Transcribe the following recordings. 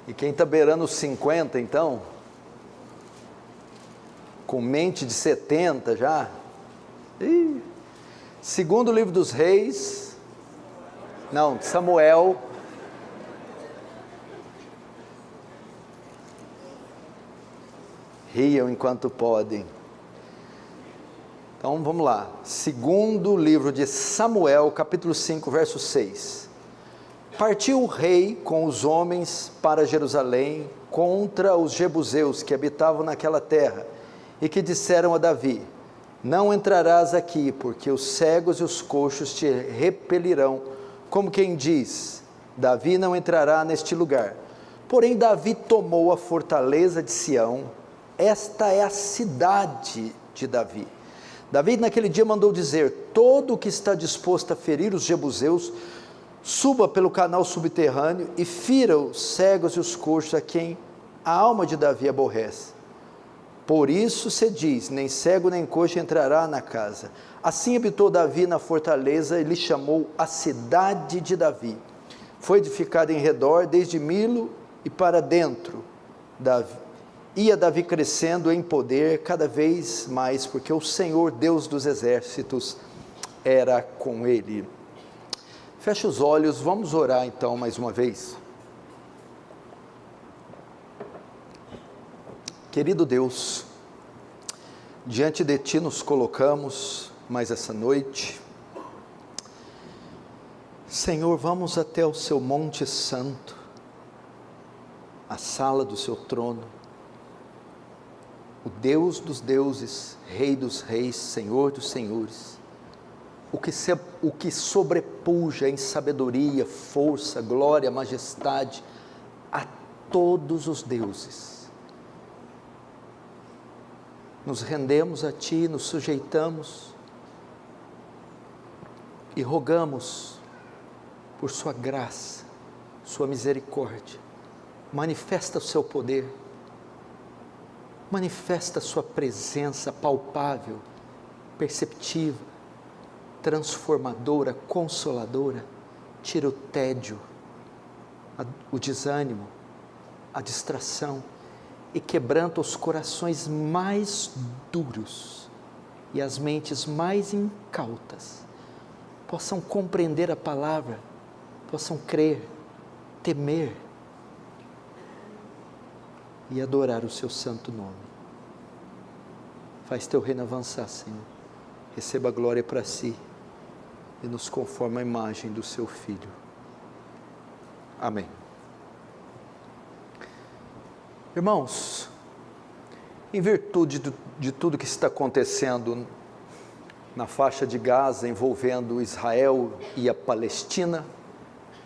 E quem está beirando os 50, então, com mente de 70 já, segundo livro dos Reis, não, Samuel, riam enquanto podem. Então vamos lá, segundo livro de Samuel, capítulo 5, verso 6. Partiu o rei com os homens para Jerusalém contra os jebuseus que habitavam naquela terra e que disseram a Davi: não entrarás aqui, porque os cegos e os coxos te repelirão, como quem diz: Davi não entrará neste lugar. Porém Davi tomou a fortaleza de Sião, esta é a cidade de Davi. Davi naquele dia mandou dizer: todo o que está disposto a ferir os jebuseus, suba pelo canal subterrâneo e fira os cegos e os coxos a quem a alma de Davi aborrece. Por isso se diz: nem cego nem coxo entrará na casa. Assim habitou Davi na fortaleza e lhe chamou a cidade de Davi. Foi edificada em redor desde Milo e para dentro. Ia Davi crescendo em poder cada vez mais, porque o Senhor Deus dos exércitos era com ele. Feche os olhos, vamos orar então mais uma vez. Querido Deus, diante de Ti nos colocamos mais essa noite. Senhor, vamos até o Seu Monte Santo, a sala do Seu trono, o Deus dos deuses, Rei dos reis, Senhor dos senhores, o que sobrepuja em sabedoria, força, glória, majestade a todos os deuses. Nos rendemos a Ti, nos sujeitamos e rogamos por Sua graça, Sua misericórdia. Manifesta o Seu poder, manifesta a Sua presença palpável, perceptível, transformadora, consoladora. Tira o tédio, o desânimo, a distração e quebranta os corações mais duros e as mentes mais incautas possam compreender a palavra, possam crer, temer e adorar o Seu santo nome. Faz Teu reino avançar, Senhor. Receba a glória para Si e nos conforma a imagem do Seu Filho. Amém. Irmãos, em virtude de tudo que está acontecendo na faixa de Gaza, envolvendo Israel e a Palestina,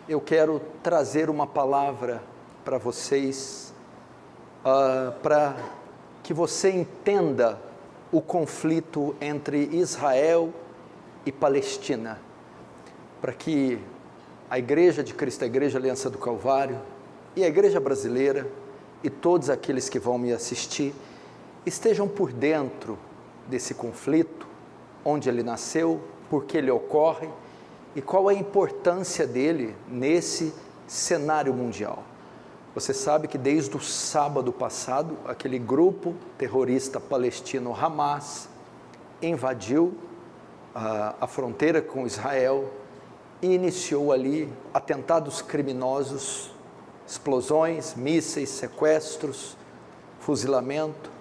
eu quero trazer uma palavra para vocês, para que você entenda o conflito entre Israel e Palestina, para que a Igreja de Cristo, a Igreja Aliança do Calvário e a Igreja Brasileira e todos aqueles que vão me assistir estejam por dentro desse conflito, onde ele nasceu, por que ele ocorre e qual a importância dele nesse cenário mundial. Você sabe que desde o sábado passado, aquele grupo terrorista palestino Hamas invadiu a fronteira com Israel e iniciou ali atentados criminosos, explosões, mísseis, sequestros, fuzilamento,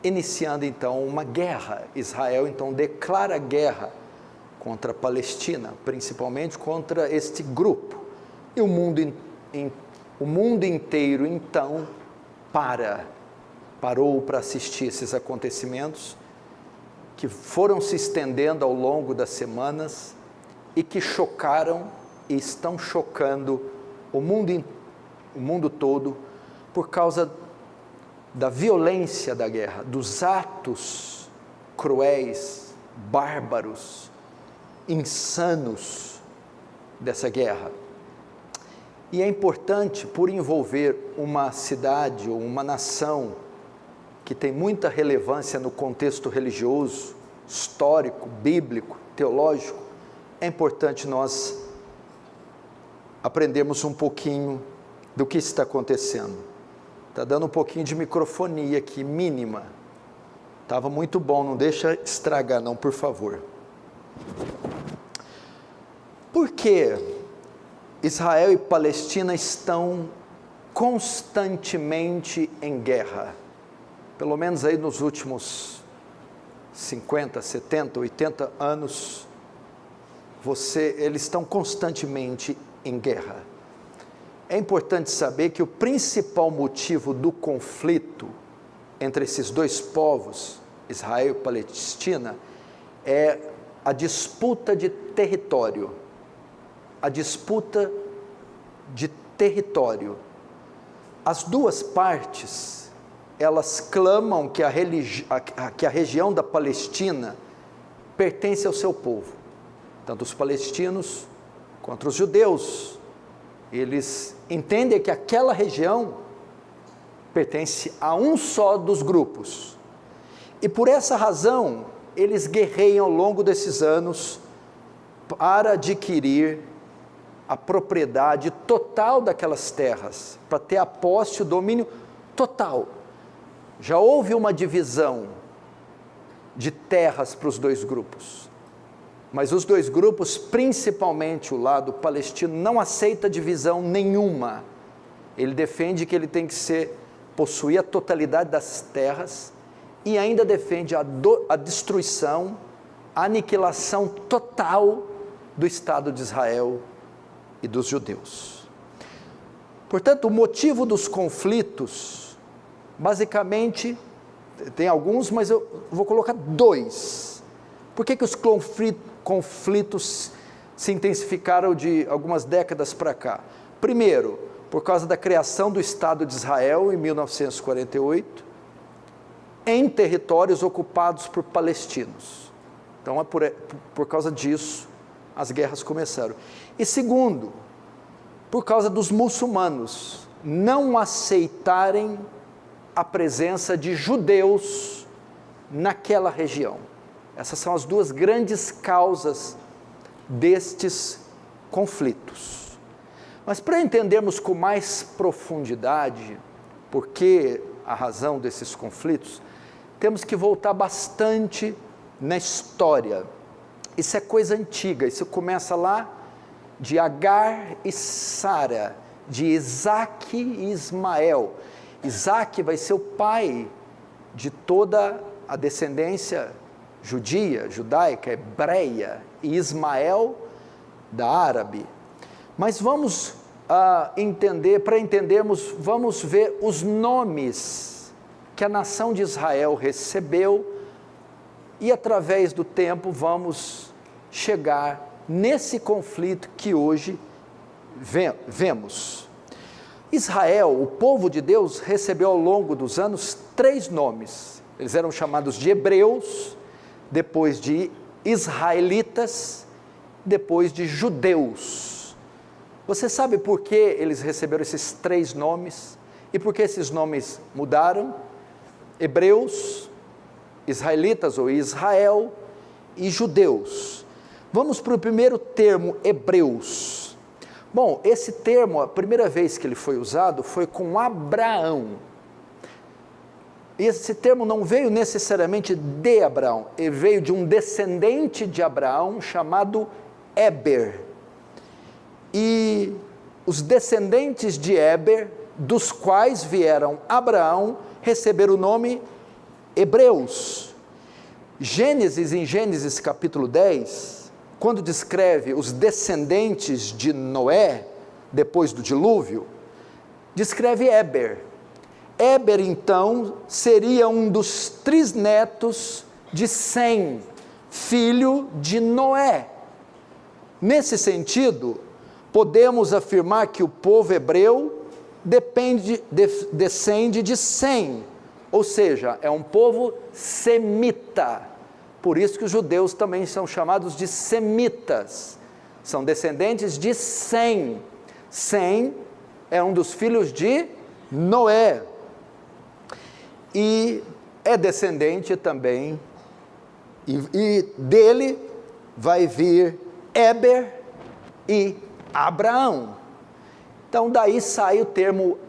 iniciando então uma guerra. Israel então declara guerra contra a Palestina, principalmente contra este grupo, e o mundo inteiro então parou para assistir esses acontecimentos que foram se estendendo ao longo das semanas e que chocaram e estão chocando o mundo todo por causa da violência da guerra, dos atos cruéis, bárbaros, insanos dessa guerra. E é importante, por envolver uma cidade ou uma nação que tem muita relevância no contexto religioso, histórico, bíblico, teológico, é importante nós aprendermos um pouquinho do que está acontecendo. Está dando um pouquinho de microfonia aqui, mínima. Estava muito bom, não deixa estragar não, por favor. Por que Israel e Palestina estão constantemente em guerra? Pelo menos aí nos últimos 50, 70, 80 anos, eles estão constantemente em guerra. É importante saber que o principal motivo do conflito entre esses dois povos, Israel e Palestina, é a disputa de território. A disputa de território. As duas partes, elas clamam que a região da Palestina pertence ao seu povo. Tanto os palestinos quanto os judeus, eles entendem que aquela região pertence a um só dos grupos. E por essa razão, eles guerreiam ao longo desses anos para adquirir a propriedade total daquelas terras, para ter a posse, o domínio total. Já houve uma divisão de terras para os dois grupos, mas os dois grupos, principalmente o lado palestino, não aceita divisão nenhuma. Ele defende que ele tem que possuir a totalidade das terras e ainda defende a destruição, a aniquilação total do Estado de Israel e dos judeus. Portanto, o motivo dos conflitos, basicamente, tem alguns, mas eu vou colocar dois. Por que os conflitos se intensificaram de algumas décadas para cá? Primeiro, por causa da criação do Estado de Israel em 1948, em territórios ocupados por palestinos. Então, por causa disso, as guerras começaram. E segundo, por causa dos muçulmanos não aceitarem a presença de judeus naquela região. Essas são as duas grandes causas destes conflitos. Mas para entendermos com mais profundidade por que a razão desses conflitos, temos que voltar bastante na história. Isso é coisa antiga, isso começa lá de Agar e Sara, de Isaac e Ismael. Isaac vai ser o pai de toda a descendência judia, judaica, hebreia, e Ismael da árabe. Mas vamos para entendermos, vamos ver os nomes que a nação de Israel recebeu e através do tempo vamos chegar nesse conflito que hoje vemos. Israel, o povo de Deus, recebeu ao longo dos anos 3 nomes. Eles eram chamados de hebreus, depois de israelitas, depois de judeus. Você sabe por que eles receberam esses 3 nomes? E por que esses nomes mudaram? Hebreus, israelitas ou Israel e judeus. Vamos para o primeiro termo, hebreus. Bom, esse termo, a primeira vez que ele foi usado foi com Abraão. E esse termo não veio necessariamente de Abraão, ele veio de um descendente de Abraão chamado Éber. E os descendentes de Éber, dos quais vieram Abraão, receberam o nome hebreus. Em Gênesis capítulo 10, quando descreve os descendentes de Noé, depois do dilúvio, descreve Éber. Éber, então, seria um dos trisnetos de Sem, filho de Noé. Nesse sentido, podemos afirmar que o povo hebreu descende de Sem, ou seja, é um povo semita. Por isso que os judeus também são chamados de semitas, são descendentes de Sem. Sem é um dos filhos de Noé, e é descendente também, e dele vai vir Éber e Abraão. Então daí sai o termo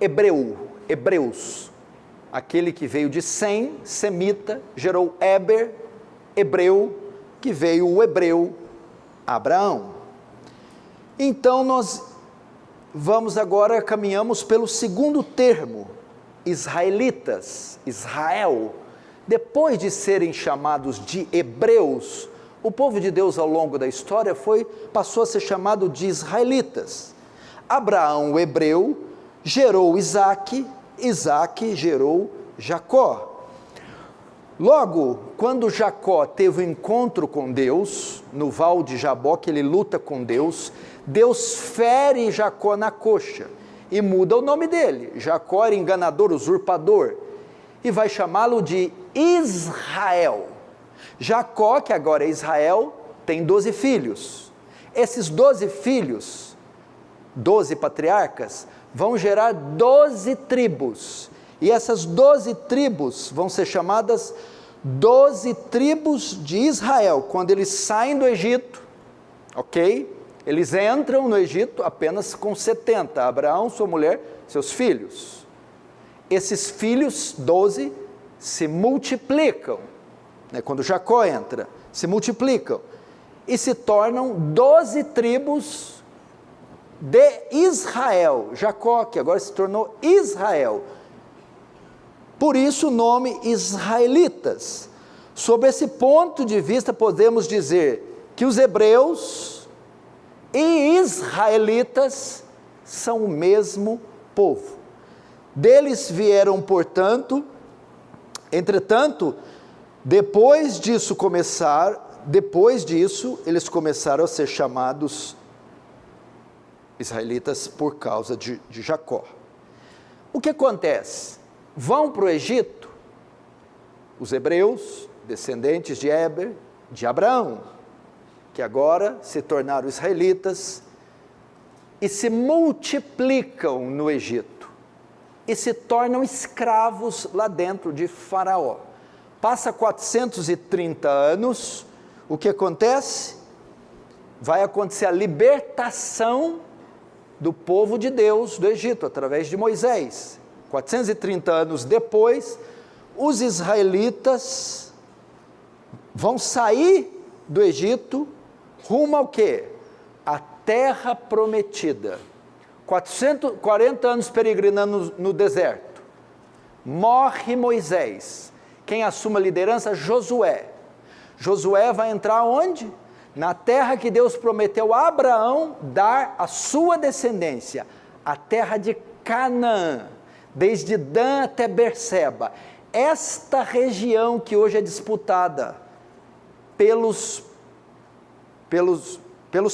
hebreu, hebreus, aquele que veio de Sem, semita, gerou Eber, hebreu, que veio o hebreu, Abraão. Então nós vamos agora, caminhamos pelo segundo termo, israelitas, Israel. Depois de serem chamados de hebreus, o povo de Deus ao longo da história passou a ser chamado de israelitas. Abraão, o hebreu, gerou Isaque, Isaque gerou Jacó. Logo, quando Jacó teve o encontro com Deus, no val de Jaboque, ele luta com Deus, Deus fere Jacó na coxa e muda o nome dele. Jacó era enganador, usurpador, e vai chamá-lo de Israel. Jacó, que agora é Israel, tem 12 filhos. Esses 12 filhos, 12 patriarcas, vão gerar 12 tribos. E essas 12 tribos vão ser chamadas 12 tribos de Israel. Quando eles saem do Egito, ok? Eles entram no Egito apenas com 70. Abraão, sua mulher, seus filhos. Esses filhos, 12, se multiplicam. Quando Jacó entra, se multiplicam. E se tornam 12 tribos de Israel. Jacó, que agora se tornou Israel. Por isso o nome israelitas. Sob esse ponto de vista, podemos dizer que os hebreus e israelitas são o mesmo povo. Deles vieram, portanto, entretanto, depois disso, eles começaram a ser chamados israelitas por causa de Jacó. O que acontece? Vão para o Egito os hebreus, descendentes de Eber, de Abraão, que agora se tornaram israelitas e se multiplicam no Egito e se tornam escravos lá dentro de Faraó. Passa 430 anos, o que acontece? Vai acontecer a libertação do povo de Deus do Egito, através de Moisés. 430 anos depois, os israelitas vão sair do Egito rumo ao quê? A terra prometida. 440 anos peregrinando no deserto. Morre Moisés. Quem assume a liderança? Josué. Josué vai entrar onde? Na terra que Deus prometeu a Abraão dar à sua descendência, a terra de Canaã, desde Dan até Berseba. Esta região que hoje é disputada pelos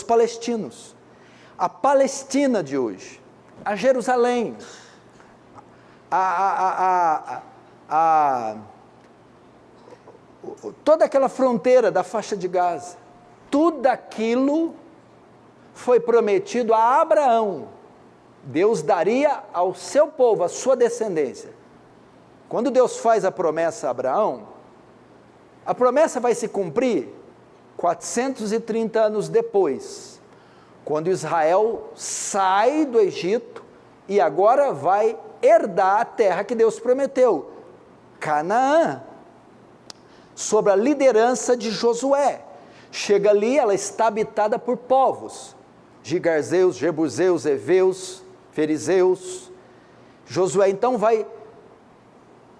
palestinos. A Palestina de hoje, a Jerusalém, toda aquela fronteira da faixa de Gaza, tudo aquilo foi prometido a Abraão. Deus daria ao seu povo, à sua descendência. Quando Deus faz a promessa a Abraão, a promessa vai se cumprir 430 anos depois, quando Israel sai do Egito e agora vai herdar a terra que Deus prometeu, Canaã, sob a liderança de Josué. Chega ali, ela está habitada por povos, gigarzeus, jebuseus, heveus, fariseus. Josué então vai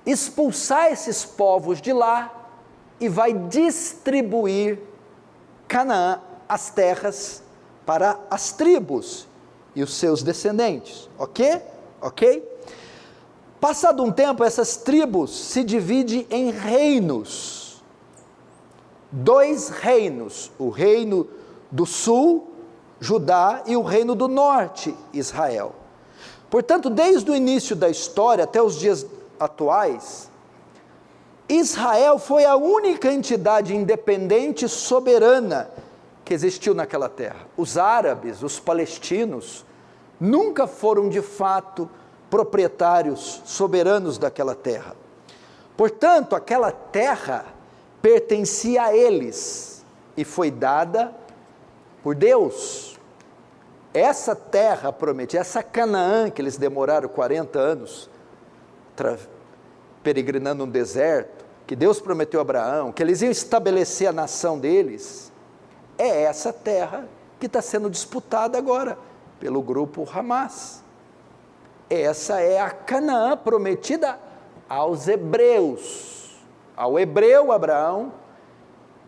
expulsar esses povos de lá e vai distribuir Canaã, as terras, para as tribos e os seus descendentes, ok? Passado um tempo, essas tribos se dividem em reinos, 2 reinos, o reino do sul, Judá, e o reino do norte, Israel. Portanto, desde o início da história até os dias atuais, Israel foi a única entidade independente e soberana que existiu naquela terra. Os árabes, os palestinos, nunca foram de fato proprietários soberanos daquela terra. Portanto, aquela terra pertencia a eles e foi dada por Deus. essa terra prometida, essa Canaã que eles demoraram 40 anos peregrinando no deserto, que Deus prometeu a Abraão, que eles iam estabelecer a nação deles, é essa terra que está sendo disputada agora pelo grupo Hamas. Essa é a Canaã prometida aos hebreus, ao hebreu Abraão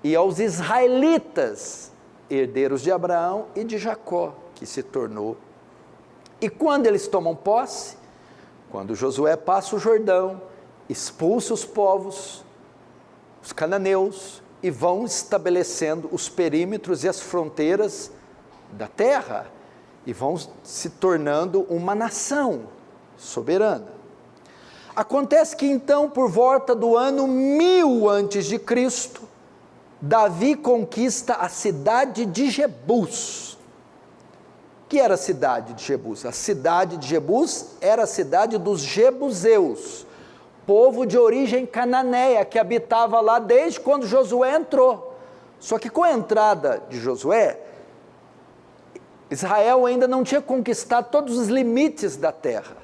e aos israelitas, herdeiros de Abraão e de Jacó, que se tornou. E quando eles tomam posse, quando Josué passa o Jordão, expulsa os povos, os cananeus, e vão estabelecendo os perímetros e as fronteiras da terra, e vão se tornando uma nação soberana. Acontece que então, por volta do ano 1000 a.C., Davi conquista a cidade de Jebus. O que era a cidade de Jebus? A cidade de Jebus era a cidade dos jebuseus, povo de origem cananeia, que habitava lá desde quando Josué entrou. Só que com a entrada de Josué, Israel ainda não tinha conquistado todos os limites da terra.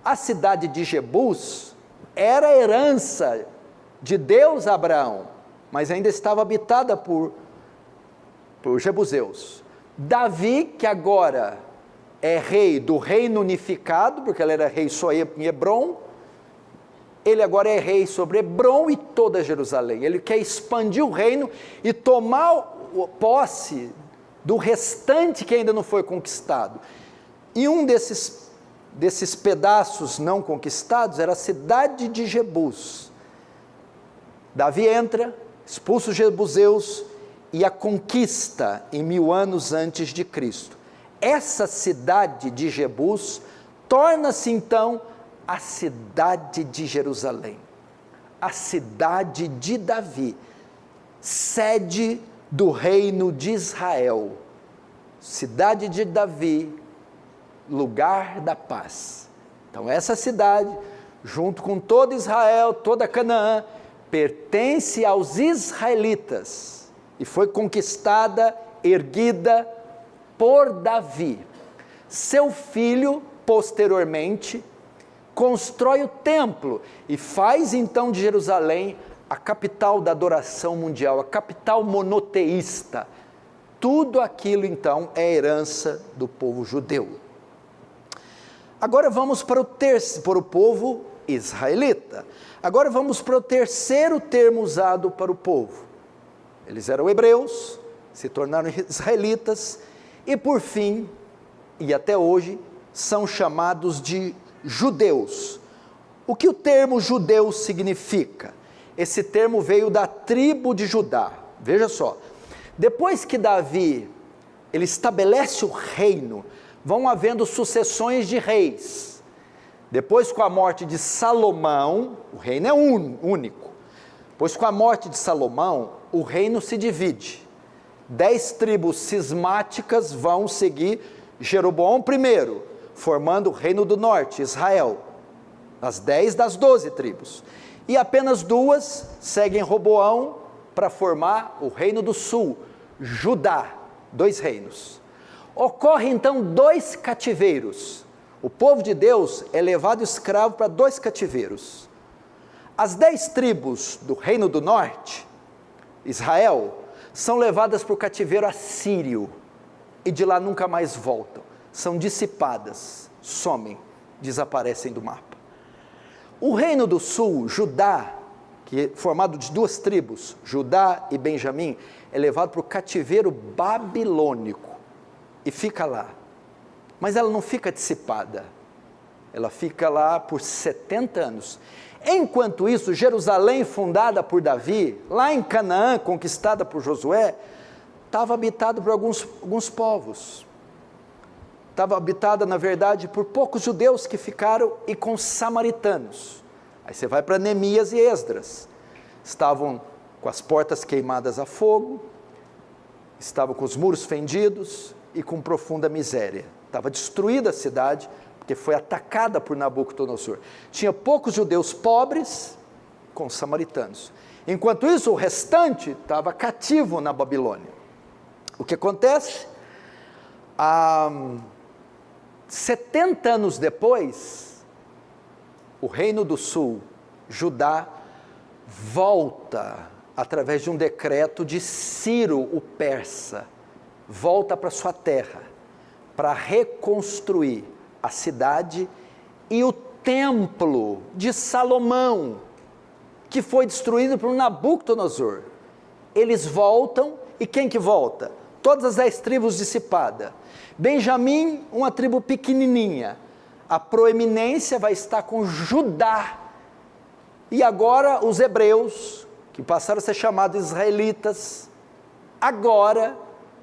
A cidade de Jebus era a herança de Deus a Abraão, mas ainda estava habitada por jebuseus. Davi, que agora é rei do reino unificado, porque ele era rei só em Hebrom, ele agora é rei sobre Hebrom e toda Jerusalém. Ele quer expandir o reino e tomar posse do restante que ainda não foi conquistado. E um desses pedaços não conquistados era a cidade de Jebus. Davi entra, expulsa os jebuseus e a conquista em 1000 anos antes de Cristo. Essa cidade de Jebus torna-se então a cidade de Jerusalém, a cidade de Davi, sede do reino de Israel, cidade de Davi, lugar da paz. Então essa cidade, junto com todo Israel, toda Canaã, pertence aos israelitas e foi conquistada, erguida por Davi. Seu filho, posteriormente, constrói o templo e faz então de Jerusalém a capital da adoração mundial, a capital monoteísta. Tudo aquilo então é herança do povo judeu. Agora vamos para o povo israelita. Agora vamos para o terceiro termo usado para o povo. Eles eram hebreus, se tornaram israelitas e por fim, e até hoje, são chamados de judeus. O que o termo judeu significa? Esse termo veio da tribo de Judá. Veja só, depois que Davi ele estabelece o reino, vão havendo sucessões de reis. Depois, com a morte de Salomão, o reino é único. Pois com a morte de Salomão, o reino se divide. 10 tribos cismáticas vão seguir Jeroboão I, formando o reino do norte, Israel, as 10 das 12 tribos. E apenas 2 seguem Roboão para formar o reino do sul, Judá, 2 reinos. Ocorre então 2 cativeiros. O povo de Deus é levado escravo para 2 cativeiros. As 10 tribos do reino do norte, Israel, são levadas para o cativeiro assírio e de lá nunca mais voltam. São dissipadas, somem, desaparecem do mapa. O reino do sul, Judá, que é formado de 2 tribos, Judá e Benjamim, é levado para o cativeiro babilônico e fica lá. Mas ela não fica dissipada, ela fica lá por 70 anos. Enquanto isso, Jerusalém, fundada por Davi, lá em Canaã, conquistada por Josué, estava habitada por alguns povos. Estava habitada, na verdade, por poucos judeus que ficaram e com samaritanos. Aí você vai para Neemias e Esdras. Estavam com as portas queimadas a fogo, estavam com os muros fendidos e com profunda miséria. Estava destruída a cidade, porque foi atacada por Nabucodonosor. Tinha poucos judeus pobres com os samaritanos. Enquanto isso, o restante estava cativo na Babilônia. O que acontece? 70 anos depois, o Reino do Sul, Judá, volta, através de um decreto de Ciro, o persa, volta para sua terra, para reconstruir a cidade e o templo de Salomão, que foi destruído por Nabucodonosor. Eles voltam, e quem que volta? Todas as 10 tribos dissipadas. Benjamim, uma tribo pequenininha. A proeminência vai estar com Judá. E agora os hebreus, que passaram a ser chamados israelitas, agora,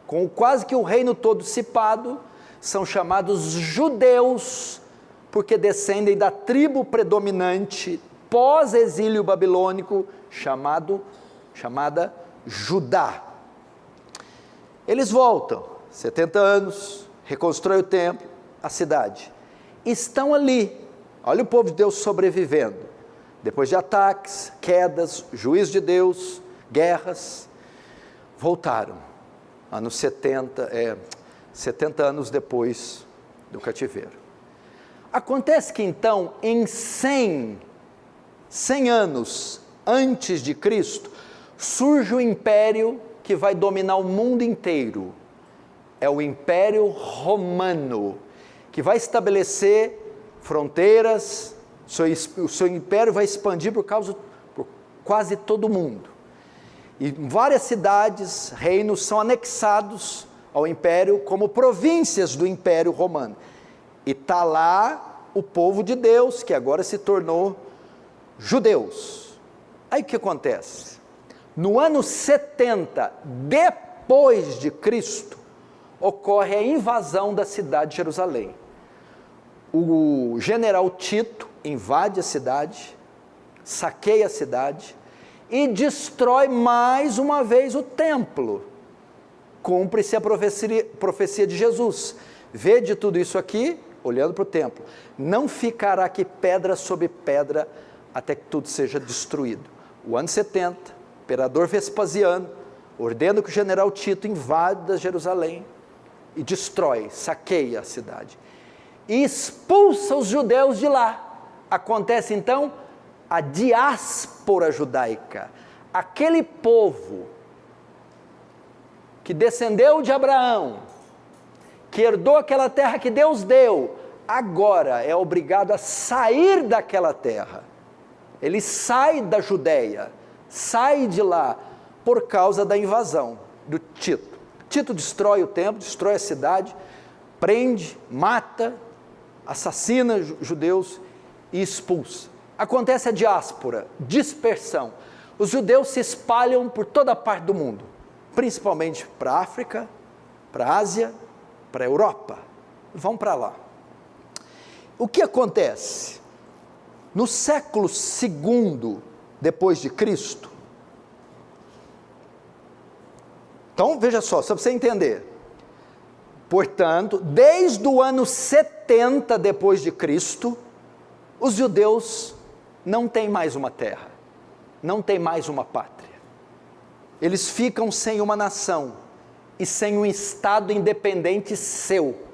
com quase que o reino todo dissipado, são chamados judeus, porque descendem da tribo predominante pós-exílio babilônico, chamada Judá. Eles voltam, 70 anos, reconstroem o templo, a cidade. Estão ali, olha o povo de Deus sobrevivendo. Depois de ataques, quedas, juízo de Deus, guerras, voltaram. Anos 70 anos depois do cativeiro. Acontece que então, em 100 anos antes de Cristo, surge o império que vai dominar o mundo inteiro. É o Império Romano, que vai estabelecer fronteiras, o seu império vai expandir por quase todo o mundo. E várias cidades, reinos, são anexados ao império como províncias do Império Romano. E está lá o povo de Deus, que agora se tornou judeus. Aí o que acontece? No ano 70 depois de Cristo, ocorre a invasão da cidade de Jerusalém. O general Tito invade a cidade, saqueia a cidade e destrói mais uma vez o templo. Cumpre-se a profecia de Jesus. Vede tudo isso aqui, olhando para o templo. Não ficará aqui pedra sobre pedra até que tudo seja destruído. O ano 70, o imperador Vespasiano ordena que o general Tito invada Jerusalém e destrói, saqueia a cidade. E expulsa os judeus de lá. Acontece então a diáspora judaica. Aquele povo que descendeu de Abraão, que herdou aquela terra que Deus deu, agora é obrigado a sair daquela terra. Ele sai da Judéia, sai de lá, por causa da invasão do Tito. Tito destrói o templo, destrói a cidade, prende, mata, assassina judeus e expulsa. Acontece a diáspora, dispersão. Os judeus se espalham por toda parte do mundo, principalmente para a África, para a Ásia, para a Europa. Vão para lá. O que acontece? No século II depois de Cristo, então veja só para você entender, portanto, desde o ano 70 depois de Cristo, os judeus não têm mais uma terra, não têm mais uma pátria, eles ficam sem uma nação e sem um estado independente seu.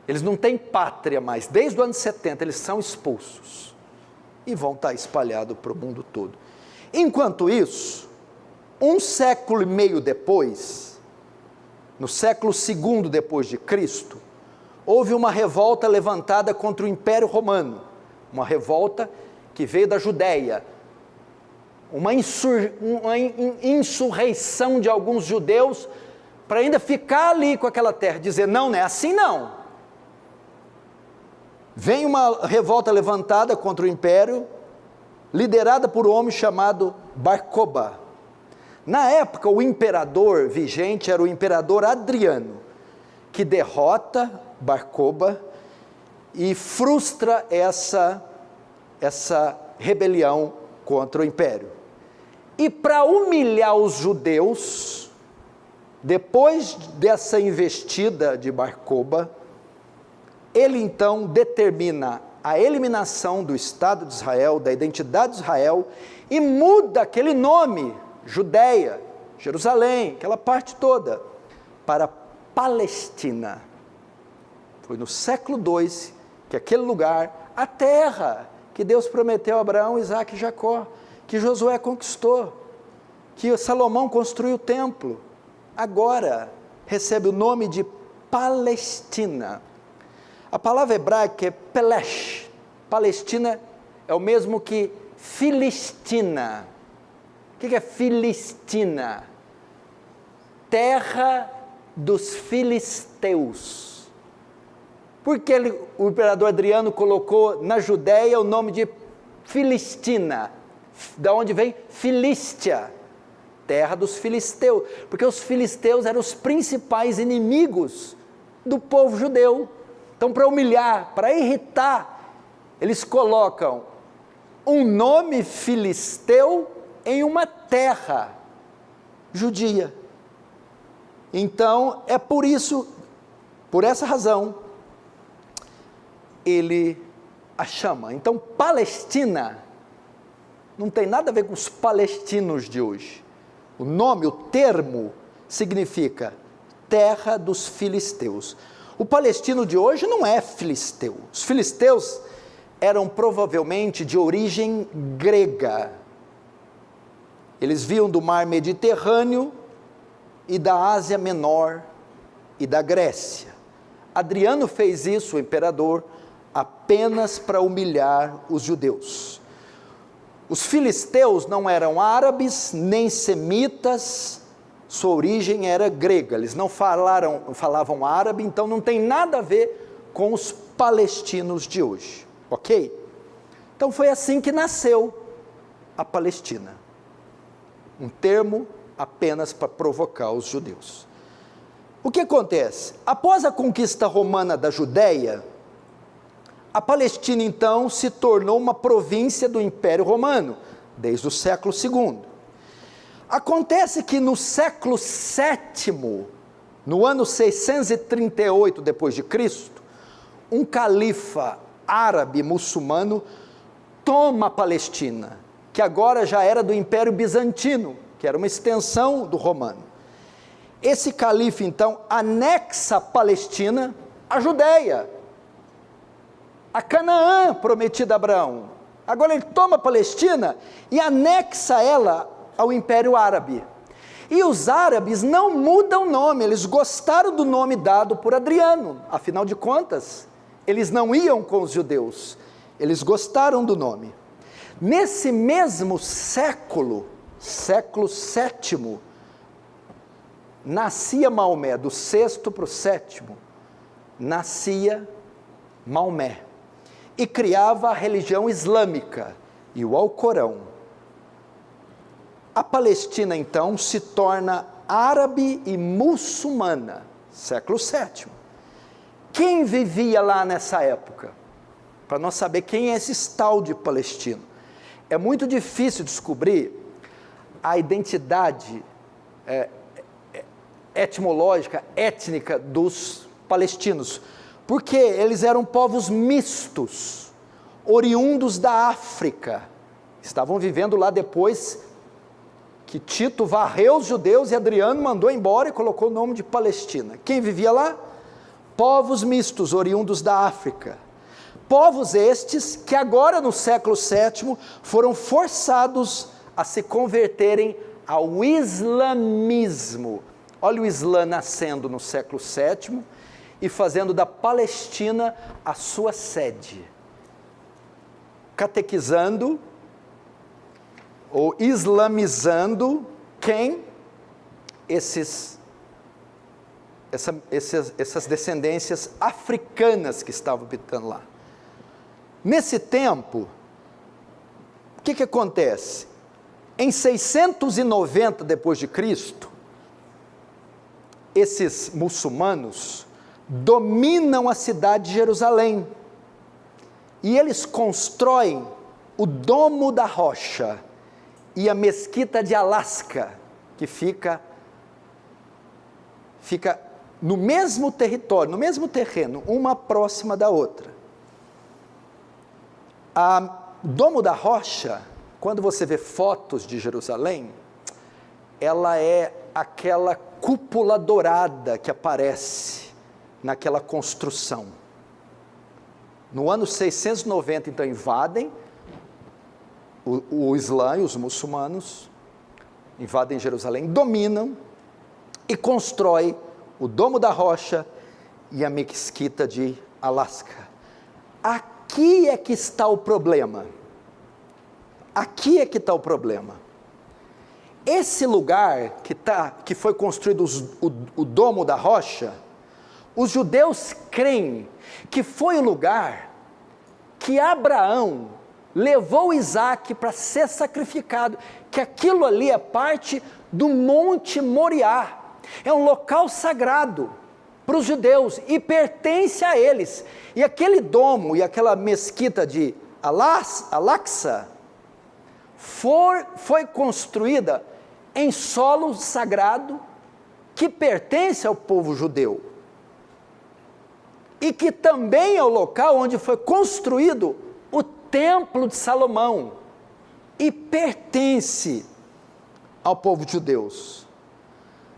Eles não têm pátria mais, desde o ano 70 eles são expulsos e vão estar espalhados para o mundo todo. Enquanto isso, um século e meio depois, no século II depois de Cristo, houve uma revolta levantada contra o Império Romano, uma revolta que veio da Judéia, uma insurreição de alguns judeus, para ainda ficar ali com aquela terra, dizer, não é assim não. Vem uma revolta levantada contra o império, liderada por um homem chamado Bar Kokhba. Na época, o imperador vigente era o imperador Adriano, que derrota Bar Kokhba e frustra essa rebelião contra o império. E para humilhar os judeus, depois dessa investida de Bar Kokhba, ele então determina a eliminação do Estado de Israel, da identidade de Israel, e muda aquele nome, Judéia, Jerusalém, aquela parte toda, para Palestina. Foi no século II que aquele lugar, a terra que Deus prometeu a Abraão, Isaque e Jacó, que Josué conquistou, que Salomão construiu o templo, agora recebe o nome de Palestina. A palavra hebraica é Pelesh. Palestina é o mesmo que Filistina. O que é Filistina? Terra dos filisteus. Por que o imperador Adriano colocou na Judéia o nome de Filistina? Da onde vem Filístia, terra dos filisteus, porque os filisteus eram os principais inimigos do povo judeu. Então, para humilhar, para irritar, eles colocam um nome filisteu em uma terra judia. Então, é por isso, por essa razão, ele a chama. Então, Palestina não tem nada a ver com os palestinos de hoje. O nome, o termo, significa terra dos filisteus. O palestino de hoje não é filisteu. Os filisteus eram provavelmente de origem grega. Eles vinham do mar Mediterrâneo e da Ásia Menor e da Grécia. Adriano fez isso, o imperador, apenas para humilhar os judeus. Os filisteus não eram árabes, nem semitas, sua origem era grega, eles não falavam árabe, então não tem nada a ver com os palestinos de hoje, ok? Então foi assim que nasceu a Palestina, um termo apenas para provocar os judeus. O que acontece? Após a conquista romana da Judéia, a Palestina, então, se tornou uma província do Império Romano, desde o século II. Acontece que no século VII, no ano 638 depois de Cristo, um califa árabe muçulmano toma a Palestina, que agora já era do Império Bizantino, que era uma extensão do romano. Esse califa, então, anexa a Palestina à Judéia, a Canaã prometida a Abraão. Agora ele toma a Palestina e anexa ela ao Império Árabe. E os árabes não mudam o nome, eles gostaram do nome dado por Adriano, afinal de contas, eles não iam com os judeus, eles gostaram do nome. Nesse mesmo século, século VII, nascia Maomé, do sexto para o sétimo, nascia Maomé, e criava a religião islâmica e o Alcorão. A Palestina, então, se torna árabe e muçulmana, século VII. Quem vivia lá nessa época? Para nós saber quem é esse tal de palestino. É muito difícil descobrir a identidade etimológica, étnica dos palestinos, porque eles eram povos mistos, oriundos da África, estavam vivendo lá depois que Tito varreu os judeus e Adriano mandou embora e colocou o nome de Palestina. Quem vivia lá? Povos mistos, oriundos da África. Povos estes que agora no século VII foram forçados a se converterem ao islamismo. Olha o Islã nascendo no século VII e fazendo da Palestina a sua sede, catequizando ou islamizando quem? Essas descendências africanas que estavam habitando lá. Nesse tempo, o que acontece? Em 690 depois de Cristo, esses muçulmanos dominam a cidade de Jerusalém e eles constroem o Domo da Rocha e a Mesquita de Alasca, que fica no mesmo território, no mesmo terreno, uma próxima da outra. O Domo da Rocha, quando você vê fotos de Jerusalém, ela é aquela cúpula dourada que aparece naquela construção. No ano 690, então, invadem o Islã e os muçulmanos, invadem Jerusalém, dominam e constroem o Domo da Rocha e a Mesquita de Al-Aqsa. Aqui é que está o problema. Aqui é que está o problema. Esse lugar que foi construído o Domo da Rocha, os judeus creem que foi o lugar que Abraão levou Isaac para ser sacrificado, que aquilo ali é parte do Monte Moriá, é um local sagrado para os judeus e pertence a eles. E aquele domo e aquela mesquita de Al-Aqsa foi construída em solo sagrado que pertence ao povo judeu e que também é o local onde foi construído o Templo de Salomão e pertence ao povo de judeus.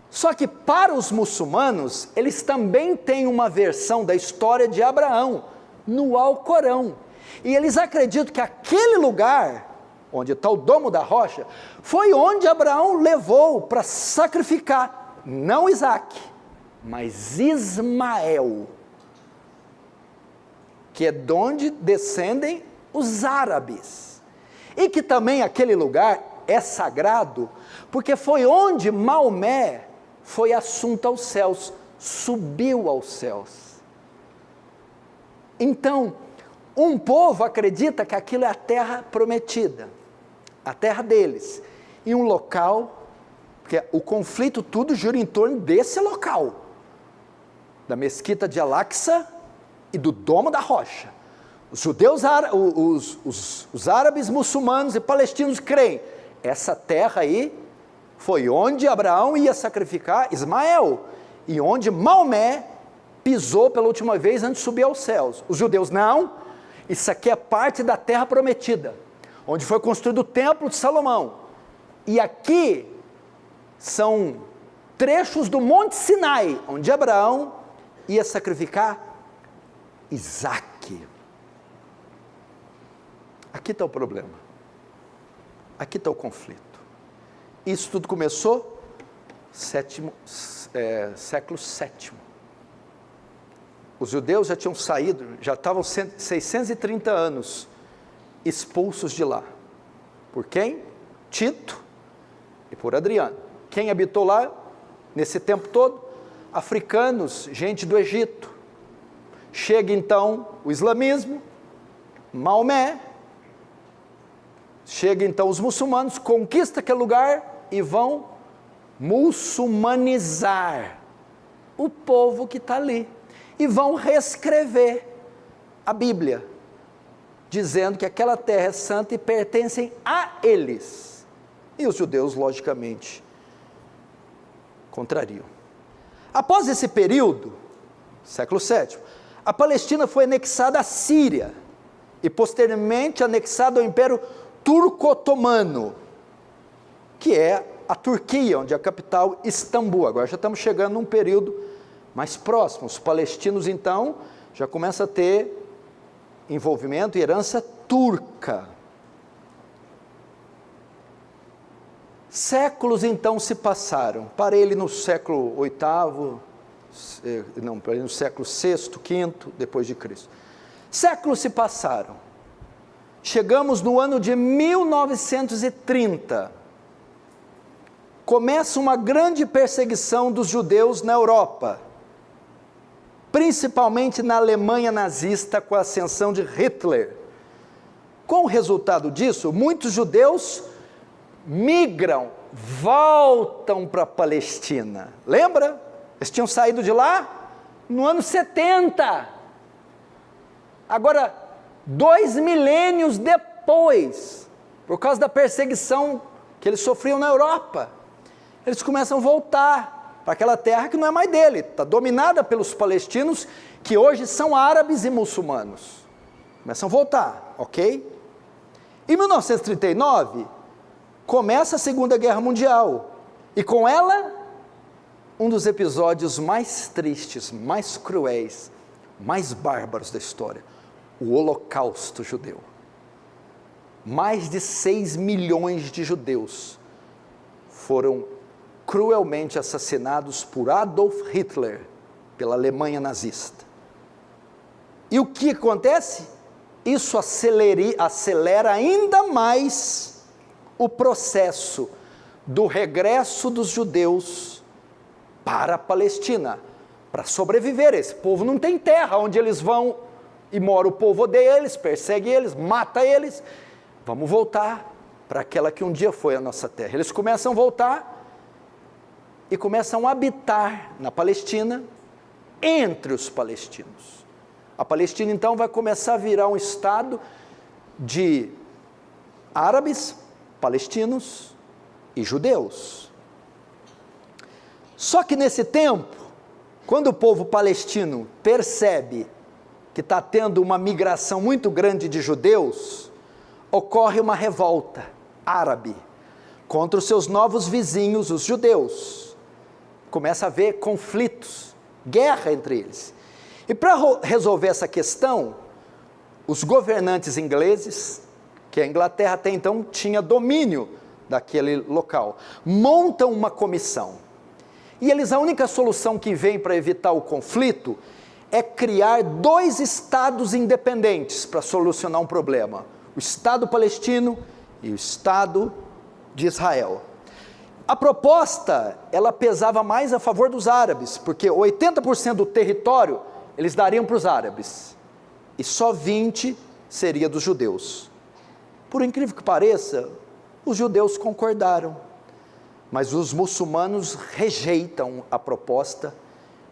Só que para os muçulmanos, eles também têm uma versão da história de Abraão no Alcorão, e eles acreditam que aquele lugar onde está o Domo da Rocha, foi onde Abraão levou para sacrificar, não Isaac, mas Ismael, que é de onde descendem os árabes, e que também aquele lugar é sagrado, porque foi onde Maomé foi assunto aos céus, subiu aos céus. Então, um povo acredita que aquilo é a terra prometida, a terra deles, e um local, porque o conflito tudo gira em torno desse local, da Mesquita de Al-Aqsa e do Domo da Rocha. Os judeus, os árabes, muçulmanos e palestinos creem, essa terra aí foi onde Abraão ia sacrificar Ismael, e onde Maomé pisou pela última vez antes de subir aos céus. Os judeus não, isso aqui é parte da terra prometida, onde foi construído o Templo de Salomão, e aqui são trechos do Monte Sinai, onde Abraão ia sacrificar Isaac. Aqui está o problema, aqui está o conflito. Isso tudo começou século VII. Os judeus já tinham saído, já estavam 630 anos expulsos de lá. Por quem? Tito e por Adriano. Quem habitou lá nesse tempo todo? Africanos, gente do Egito. Chega então o islamismo, Maomé, chega então os muçulmanos, conquista aquele lugar e vão muçulmanizar o povo que está ali. E vão reescrever a Bíblia, dizendo que aquela terra é santa e pertencem a eles. E os judeus, logicamente, contrariam. Após esse período, século VII, a Palestina foi anexada à Síria e posteriormente anexada ao Império Turco-Otomano, que é a Turquia, onde é a capital Istambul. Agora já estamos chegando num período mais próximo. Os palestinos então já começam a ter envolvimento e herança turca. Séculos então se passaram. Parei ele no século VIII, parei no século VI, V, depois de Cristo. Séculos se passaram. Chegamos no ano de 1930. Começa uma grande perseguição dos judeus na Europa, principalmente na Alemanha nazista, com a ascensão de Hitler. Com o resultado disso, muitos judeus migram, voltam para a Palestina. Lembra? Eles tinham saído de lá no ano 70. Agora, 2 milênios depois, por causa da perseguição que eles sofriam na Europa, eles começam a voltar para aquela terra que não é mais dele, está dominada pelos palestinos, que hoje são árabes e muçulmanos. Começam a voltar, ok? Em 1939, começa a Segunda Guerra Mundial, e com ela, um dos episódios mais tristes, mais cruéis, mais bárbaros da história, o Holocausto judeu. Mais de 6 milhões de judeus foram cruelmente assassinados por Adolf Hitler, pela Alemanha nazista. E o que acontece? Isso acelera ainda mais o processo do regresso dos judeus para a Palestina, para sobreviver. Esse povo não tem terra, onde eles vão e mora o povo odeia eles, persegue eles, mata eles. Vamos voltar para aquela que um dia foi a nossa terra. Eles começam a voltar e começam a habitar na Palestina, entre os palestinos. A Palestina então vai começar a virar um estado de árabes, palestinos e judeus. Só que nesse tempo, quando o povo palestino percebe que está tendo uma migração muito grande de judeus, ocorre uma revolta árabe contra os seus novos vizinhos, os judeus. Começa a haver conflitos, guerra entre eles. E para resolver essa questão, os governantes ingleses, que a Inglaterra até então tinha domínio daquele local, montam uma comissão. E eles, a única solução que vem para evitar o conflito é criar 2 estados independentes para solucionar um problema: o Estado palestino e o Estado de Israel. A proposta, ela pesava mais a favor dos árabes, porque 80% do território eles dariam para os árabes, e só 20% seria dos judeus. Por incrível que pareça, os judeus concordaram, mas os muçulmanos rejeitam a proposta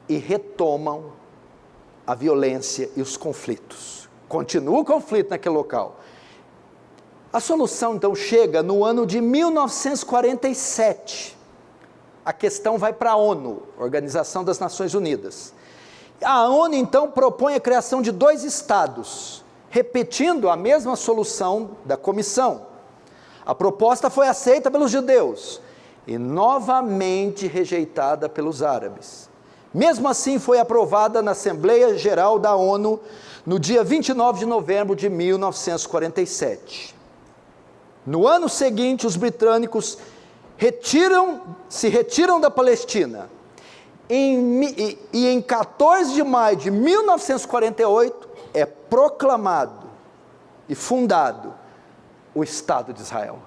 e retomam a violência e os conflitos. Continua o conflito naquele local. A solução então chega no ano de 1947. A questão vai para a ONU, Organização das Nações Unidas. A ONU então propõe a criação de 2 estados, repetindo a mesma solução da comissão. A proposta foi aceita pelos judeus e novamente rejeitada pelos árabes. Mesmo assim, foi aprovada na Assembleia Geral da ONU no dia 29 de novembro de 1947. No ano seguinte, os britânicos se retiram da Palestina. E em 14 de maio de 1948, é proclamado e fundado o Estado de Israel.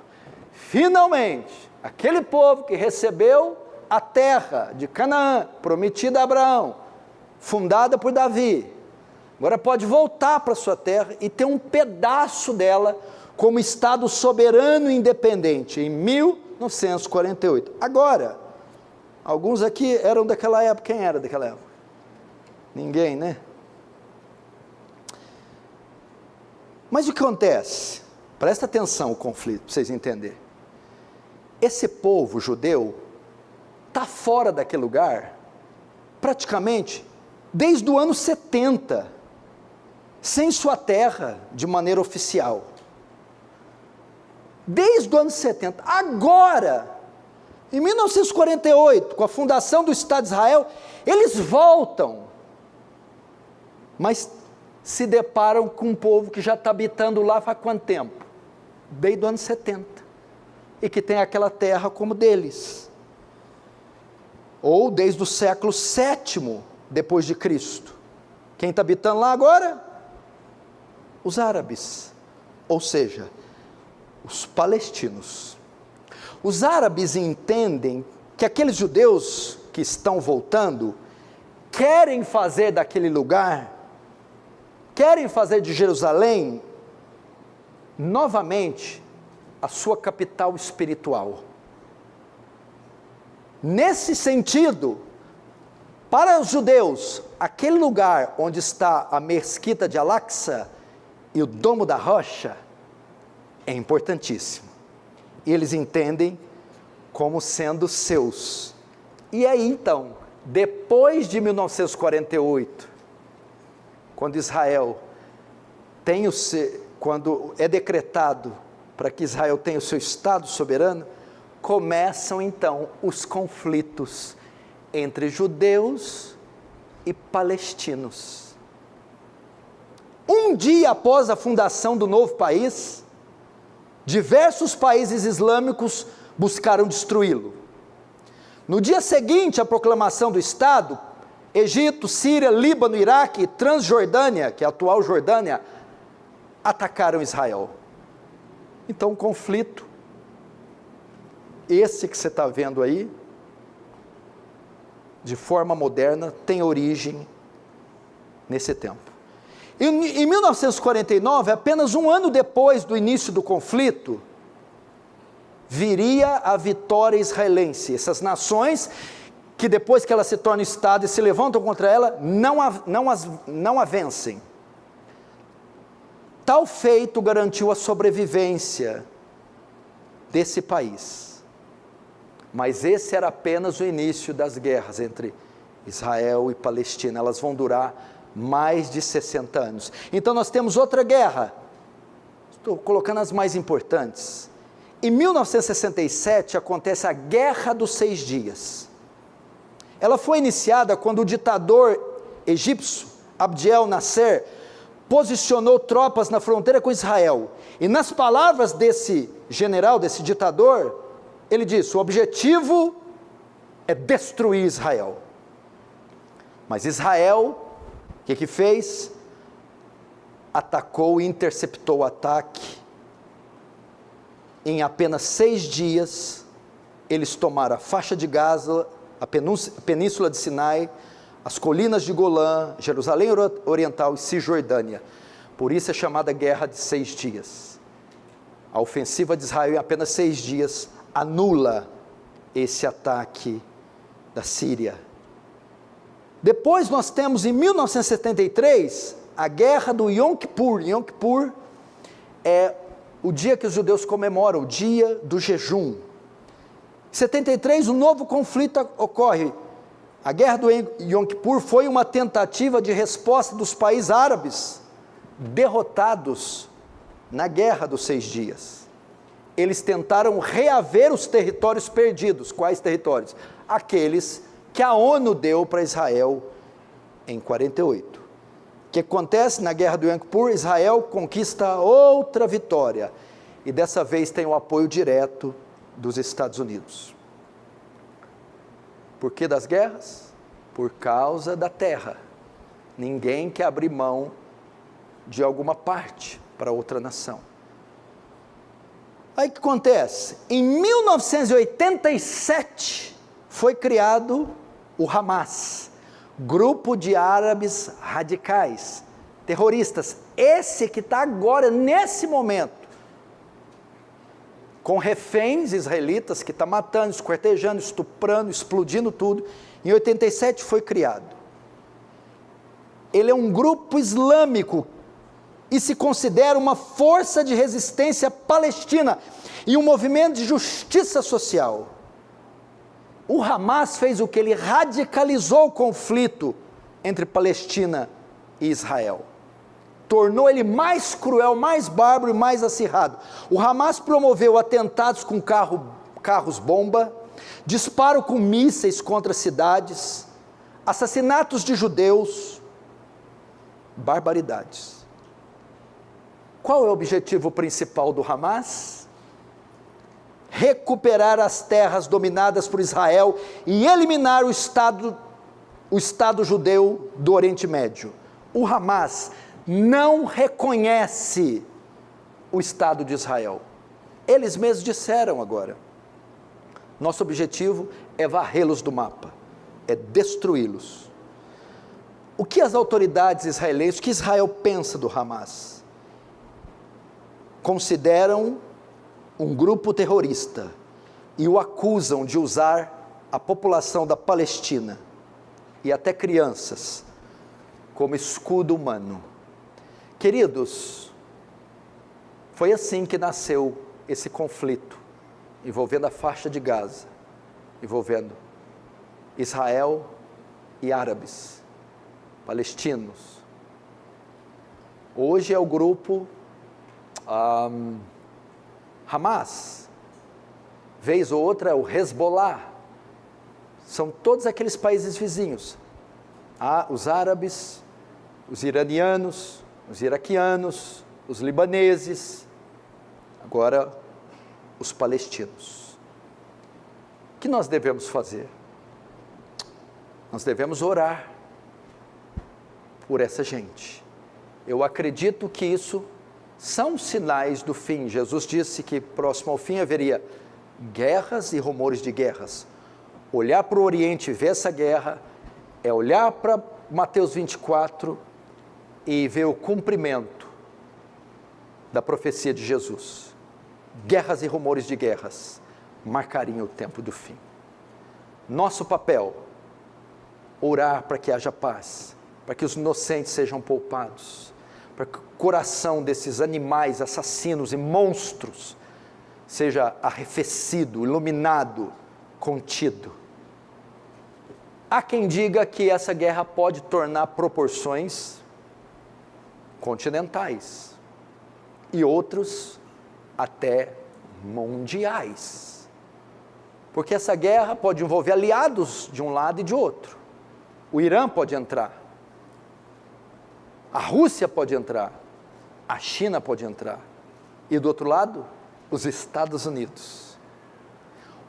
Finalmente, aquele povo que recebeu a terra de Canaã, prometida a Abraão, fundada por Davi, agora pode voltar para sua terra e ter um pedaço dela como Estado soberano e independente, em 1948. Agora, alguns aqui eram daquela época. Quem era daquela época? Ninguém, né? Mas o que acontece? Presta atenção o conflito, para vocês entenderem. Esse povo judeu está fora daquele lugar, praticamente, desde o ano 70, sem sua terra, de maneira oficial. Desde o ano 70. Agora, em 1948, com a fundação do Estado de Israel, eles voltam, mas se deparam com um povo que já está habitando lá faz quanto tempo? Desde o ano 70, e que tem aquela terra como deles, ou desde o século VII depois de Cristo. Quem está habitando lá agora? Os árabes, ou seja, os palestinos. Os árabes entendem que aqueles judeus que estão voltando querem fazer daquele lugar, querem fazer de Jerusalém novamente a sua capital espiritual. Nesse sentido, para os judeus, aquele lugar onde está a mesquita de Al-Aqsa e o Domo da Rocha é importantíssimo. E eles entendem como sendo seus. E aí então, depois de 1948, quando Israel tem quando é decretado para que Israel tenha o seu Estado soberano, começam então os conflitos entre judeus e palestinos. Um dia após a fundação do novo país, diversos países islâmicos buscaram destruí-lo. No dia seguinte à proclamação do Estado, Egito, Síria, Líbano, Iraque e Transjordânia, que é a atual Jordânia, atacaram Israel. Então o conflito, esse que você está vendo aí, de forma moderna, tem origem nesse tempo. Em 1949, apenas um ano depois do início do conflito, viria a vitória israelense. Essas nações que depois que ela se torna Estado e se levantam contra ela, não a vencem. Tal feito garantiu a sobrevivência desse país. Mas esse era apenas o início das guerras entre Israel e Palestina. Elas vão durar mais de 60 anos. Então nós temos outra guerra. Estou colocando as mais importantes. Em 1967 acontece a Guerra dos 6 Dias. Ela foi iniciada quando o ditador egípcio Abdel Nasser posicionou tropas na fronteira com Israel. E nas palavras desse general, desse ditador, ele disse: o objetivo é destruir Israel. Mas Israel, o que fez? Atacou e interceptou o ataque. Em apenas 6 dias, eles tomaram a faixa de Gaza, a península de Sinai, as colinas de Golã, Jerusalém Oriental e Cisjordânia. Por isso é chamada Guerra de 6 Dias. A ofensiva de Israel em apenas 6 dias anula esse ataque da Síria. Depois nós temos em 1973 a Guerra do Yom Kippur. Yom Kippur é o dia que os judeus comemoram, o dia do jejum. Em 73 um novo conflito ocorre. A Guerra do Yom Kippur foi uma tentativa de resposta dos países árabes derrotados na Guerra dos 6 Dias. Eles tentaram reaver os territórios perdidos. Quais territórios? Aqueles que a ONU deu para Israel em 48. O que acontece na Guerra do Yom Kippur? Israel conquista outra vitória, e dessa vez tem o apoio direto dos Estados Unidos. Por que das guerras? Por causa da terra. Ninguém quer abrir mão de alguma parte para outra nação. Aí o que acontece? Em 1987 foi criado o Hamas, grupo de árabes radicais, terroristas, esse que está agora, nesse momento, com reféns israelitas, que está matando, esquartejando, estuprando, explodindo tudo. Em 87 foi criado. Ele é um grupo islâmico e se considera uma força de resistência palestina e um movimento de justiça social. O Hamas fez o que? Ele radicalizou o conflito entre Palestina e Israel. Tornou ele mais cruel, mais bárbaro e mais acirrado. O Hamas promoveu atentados com carros-bomba, disparo com mísseis contra cidades, assassinatos de judeus, barbaridades. Qual é o objetivo principal do Hamas? Recuperar as terras dominadas por Israel e eliminar o Estado judeu do Oriente Médio. O Hamas não reconhece o Estado de Israel. Eles mesmos disseram agora: nosso objetivo é varrê-los do mapa, é destruí-los. O que as autoridades israelenses, o que Israel pensa do Hamas? Consideram um grupo terrorista e o acusam de usar a população da Palestina e até crianças como escudo humano. Queridos, foi assim que nasceu esse conflito, envolvendo a faixa de Gaza, envolvendo Israel e árabes, palestinos. Hoje é o grupo Hamas, vez ou outra é o Hezbollah, são todos aqueles países vizinhos. Os árabes, os iranianos, os iraquianos, os libaneses, agora os palestinos. O que nós devemos fazer? Nós devemos orar por essa gente. Eu acredito que isso são sinais do fim. Jesus disse que próximo ao fim haveria guerras e rumores de guerras. Olhar para o Oriente e ver essa guerra é olhar para Mateus 24 e ver o cumprimento da profecia de Jesus. Guerras e rumores de guerras marcariam o tempo do fim. Nosso papel, orar para que haja paz, para que os inocentes sejam poupados, para que o coração desses animais assassinos e monstros seja arrefecido, iluminado, contido. Há quem diga que essa guerra pode tornar proporções continentais e outros até mundiais, porque essa guerra pode envolver aliados de um lado e de outro. O Irã pode entrar, a Rússia pode entrar, a China pode entrar, e do outro lado, os Estados Unidos.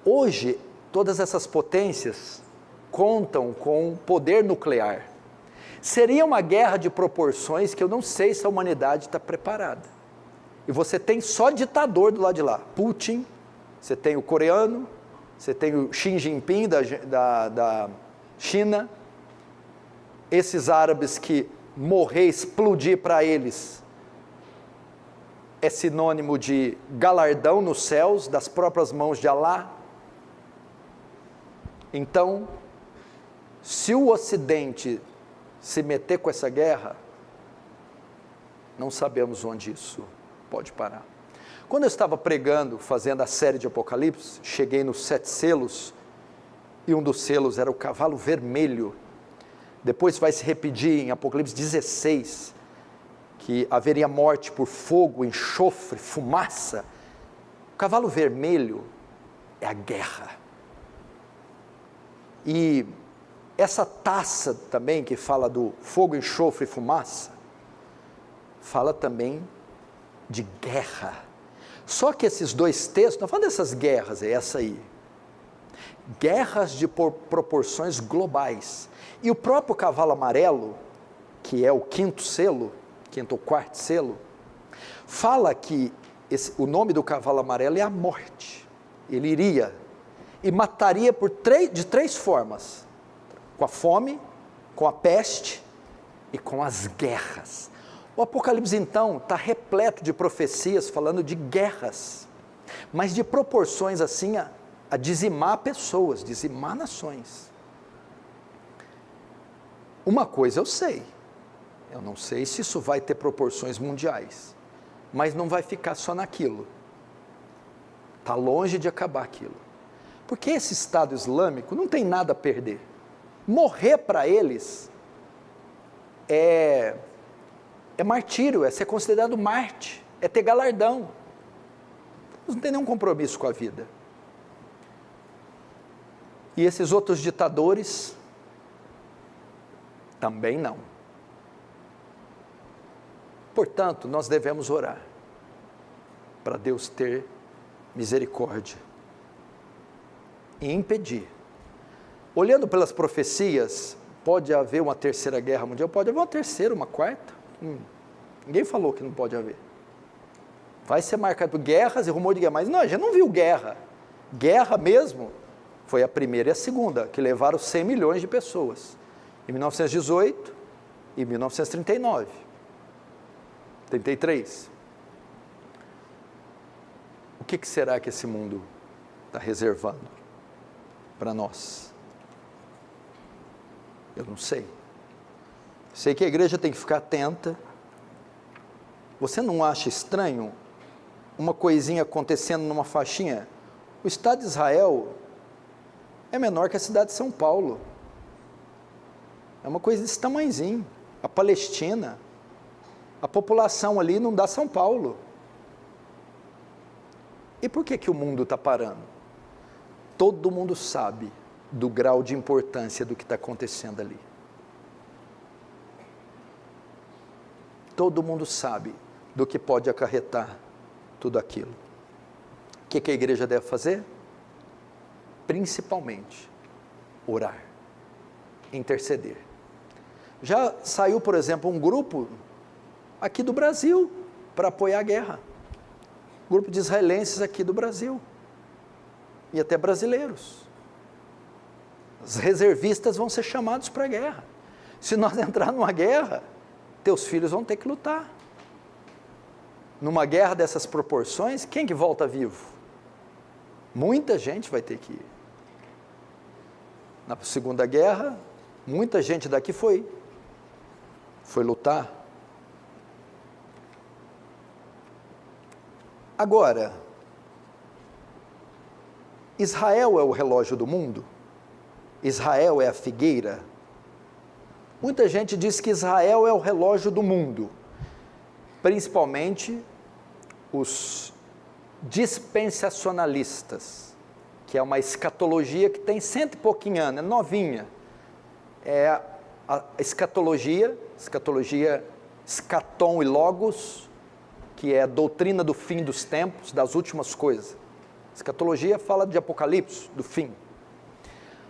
Hoje, todas essas potências contam com poder nuclear. Seria uma guerra de proporções que eu não sei se a humanidade está preparada. E você tem só ditador do lado de lá, Putin, você tem o coreano, você tem o Xi Jinping da China, esses árabes que morrer, explodir para eles é sinônimo de galardão nos céus, das próprias mãos de Alá. Então, se o Ocidente se meter com essa guerra, não sabemos onde isso pode parar. Quando eu estava pregando, fazendo a série de Apocalipse, cheguei nos 7 selos, e um dos selos era o cavalo vermelho. Depois vai se repetir em Apocalipse 16, que haveria morte por fogo, enxofre, fumaça. O cavalo vermelho é a guerra. E essa taça também, que fala do fogo, enxofre e fumaça, fala também de guerra. Só que esses dois textos, não falando dessas guerras, é essa aí. Guerras de proporções globais. E o próprio cavalo amarelo, que é o 5º selo, 5º ou 4º selo, fala que o nome do cavalo amarelo é a morte. Ele iria e mataria de 3 formas: com a fome, com a peste e com as guerras. O Apocalipse, então, está repleto de profecias falando de guerras, mas de proporções assim a dizimar pessoas, dizimar nações. Uma coisa eu sei, eu não sei se isso vai ter proporções mundiais, mas não vai ficar só naquilo. Está longe de acabar aquilo. Porque esse Estado Islâmico não tem nada a perder. Morrer para eles é martírio, é ser considerado Marte, é ter galardão. Eles não tem nenhum compromisso com a vida. E esses outros ditadores também não. Portanto, nós devemos orar para Deus ter misericórdia e impedir. Olhando pelas profecias, pode haver uma 3ª guerra mundial, pode haver uma 3ª, uma 4ª. Ninguém falou que não pode haver. Vai ser marcado por guerras e rumor de guerra, mas não, a gente não viu guerra. Guerra mesmo foi a 1ª e a 2ª, que levaram 100 milhões de pessoas, em 1918 e 1939, 33. O que será que esse mundo está reservando para nós? Eu não sei. Sei que a igreja tem que ficar atenta. Você não acha estranho uma coisinha acontecendo numa faixinha? O Estado de Israel é menor que a cidade de São Paulo. É uma coisa desse tamanhozinho. A Palestina, a população ali não dá São Paulo. E por que o mundo está parando? Todo mundo sabe do grau de importância do que está acontecendo ali. Todo mundo sabe do que pode acarretar tudo aquilo. O que a igreja deve fazer? Principalmente, orar, interceder. Já saiu, por exemplo, um grupo aqui do Brasil para apoiar a guerra. Grupo de israelenses aqui do Brasil. E até brasileiros. Os reservistas vão ser chamados para a guerra. Se nós entrar numa guerra, teus filhos vão ter que lutar. Numa guerra dessas proporções, quem que volta vivo? Muita gente vai ter que ir. Na Segunda Guerra, muita gente daqui foi lutar. Agora, Israel é o relógio do mundo? Israel é a figueira? Muita gente diz que Israel é o relógio do mundo, principalmente os dispensacionalistas, que é uma escatologia que tem 100 e pouquinho anos, é novinha. É a escatologia, escatom e logos, que é a doutrina do fim dos tempos, das últimas coisas. Escatologia fala de Apocalipse, do fim.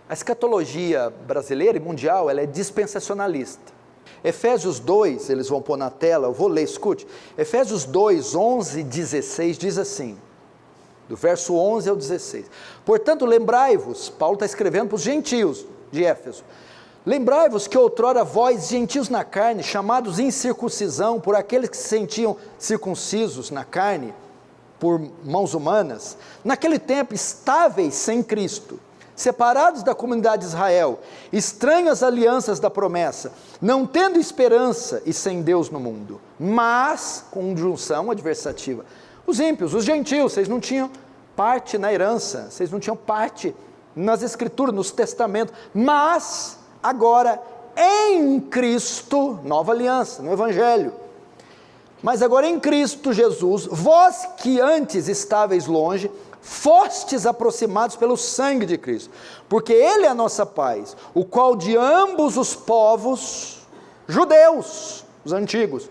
A escatologia brasileira e mundial, ela é dispensacionalista. Efésios 2, eles vão pôr na tela, eu vou ler, escute. Efésios 2, 11 e 16 diz assim, do verso 11 ao 16. Portanto, lembrai-vos, Paulo está escrevendo para os gentios de Éfeso, lembrai-vos que outrora vós, gentios na carne, chamados incircuncisão, por aqueles que se sentiam circuncisos na carne, por mãos humanas, naquele tempo estáveis sem Cristo, separados da comunidade de Israel, estranhos às alianças da promessa, não tendo esperança e sem Deus no mundo, mas, conjunção adversativa, os ímpios, os gentios, vocês não tinham parte na herança, vocês não tinham parte nas escrituras, nos testamentos, mas agora em Cristo, nova aliança, no Evangelho, mas agora em Cristo Jesus, vós que antes estáveis longe, fostes aproximados pelo sangue de Cristo, porque Ele é a nossa paz, o qual de ambos os povos, judeus, os antigos,